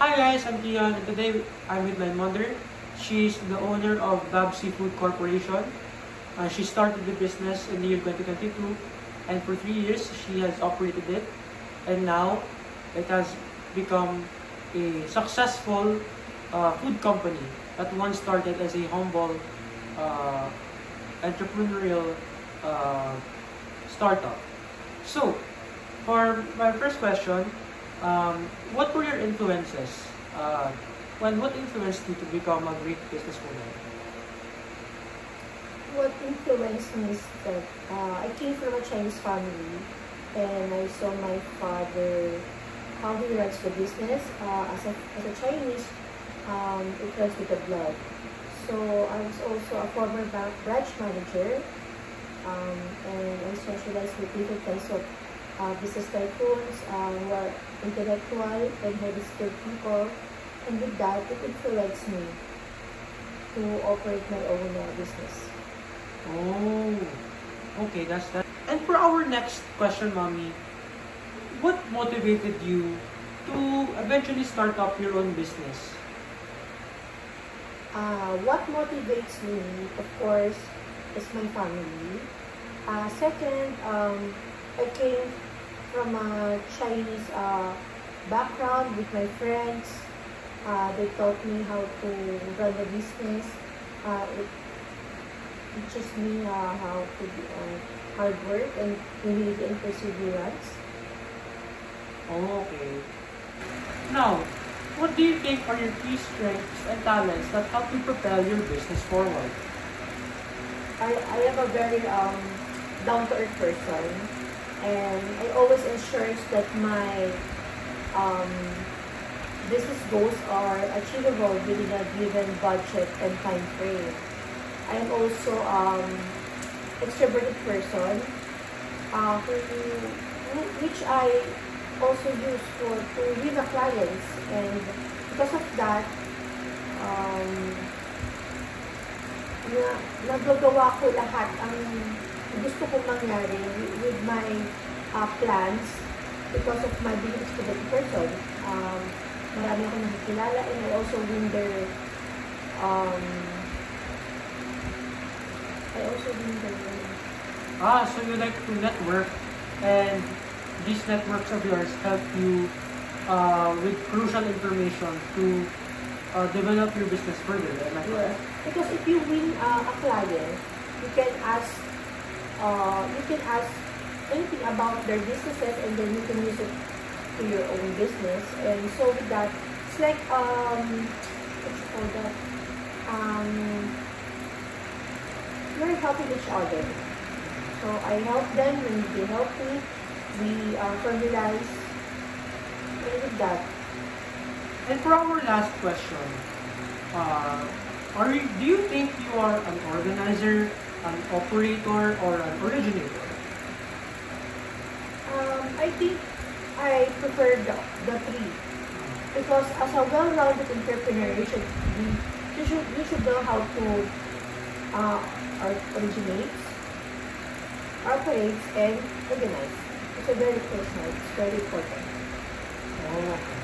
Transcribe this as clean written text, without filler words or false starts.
Hi guys, I'm Kian and today I'm with my mother. She's the owner of Bab Seafood Corporation. She started the business in the year 2022 and for 3 years she has operated it, and now it has become a successful food company that once started as a humble entrepreneurial startup. So, for my first question, what were your influences? What influenced you to become a great businesswoman? What influenced me is that I came from a Chinese family, and I saw my father how he runs the business. As a Chinese, it runs with the blood. So I was also a former branch manager, and I socialized with different kinds of business tycoons who are intellectual and highly skilled people, and with that, it influenced me to operate my own business. Oh, okay, that's that. And for our next question, Mommy, what motivated you to eventually start up your own business? What motivates me, of course, is my family. Second, I came from a Chinese background with my friends. They taught me how to run a business. It teaches me how to do hard work and humility and perseverance. Okay. Now, what do you think are your key strengths and talents that help you propel your business forward? I am a very down-to-earth person, and I always ensure that my business goals are achievable within a given budget and time frame. I am also extroverted person, which I also use to win the clients, and because of that, nagagawa ko lahat ang gusto kong mangyari with my plans because of my being extroverted person. Marami akong nakikilala, and I also win their So you like to network, and these networks of yours help you with crucial information to develop your business further. Am I correct? Because if you win a client, you can ask anything about their businesses, and then you can use it to your own business. And so with that, it's like what you call that? We're helping each other. So I help them when they help me. We formalize, and with that. And for our last question, do you think you are an organizer, an operator, or an originator? I think I prefer the three, because as a well-rounded entrepreneur, you should know how to originate, operate, and organize. It's a very personal. It's very important. Oh, okay.